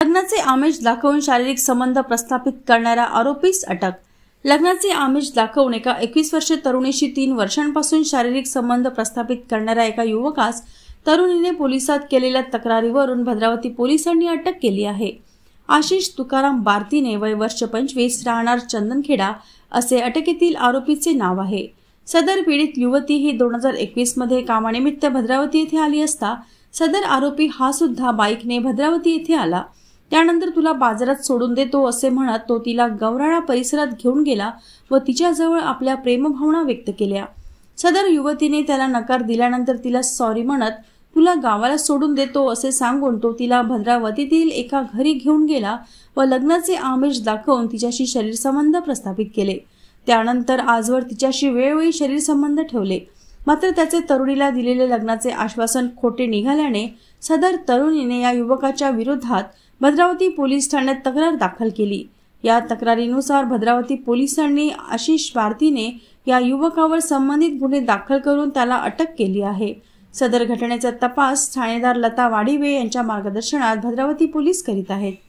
लग्नाचे आमिष दाखवून शारीरिक संबंध प्रस्थापित करणारा आरोपीस अटक। लग्नाचे आमिष दाखवून एका 21 वर्षीय तरुणीशी 3 वर्षांपासून शारीरिक संबंध प्रस्थापित करणाऱ्या एका युवकास तरुणीने पोलिसात केलेल्या तक्रारीवरून भद्रावती पोलिसांनी अटक केली आहे। आशिष तुकाराम बारतीने वय वर्ष 25 राहणार चंदनखेडा असे अटकेतील आरोपीचे नाव आहे। सदर पीडित युवती ही 2021 मध्ये कामानिमित्त भद्रावती येथे आली असता सदर आरोपी हा सुद्धा बाईकने भद्रावती येथे आला। त्यानंतर तुला बाजारात सोडून देतो असे म्हणत तो तिला गवराळा परिसरात घेऊन गेला व तिच्याजवळ आपल्या प्रेमभावना व्यक्त केल्या। सदर युवतीने त्याला नकार दिल्यानंतर तिला सॉरी म्हणत तुला गावाला सोडून देतो असे सांगून तो तिला भद्रावतीतील एका घरी घेऊन गेला व लग्नाचे आमिष दाखवून तिच्याशी शरीर संबंध प्रस्थापित केले। त्यानंतर आजवर तिच्याशी वेळोवेळी शरीर संबंध ठेवले, मात्र त्याचे तरुणीला दिलेले लग्नाचे आश्वासन खोटे निघाल्याने सदर तरुणीने या युवकाच्या विरोधात भद्रावती पोलीस ठाण्यात तक्रार दाखल केली। या तक्रारीनुसार भद्रावती पोलिसांनी आशिष बारतीने या युवकावर संबंधित गुन्हे दाखल करून त्याला अटक केली आहे। सदर घटनेचा तपास ठाणेदार लता वाडिवे यांच्या मार्गदर्शनात भद्रावती पोलीस करीत आहेत।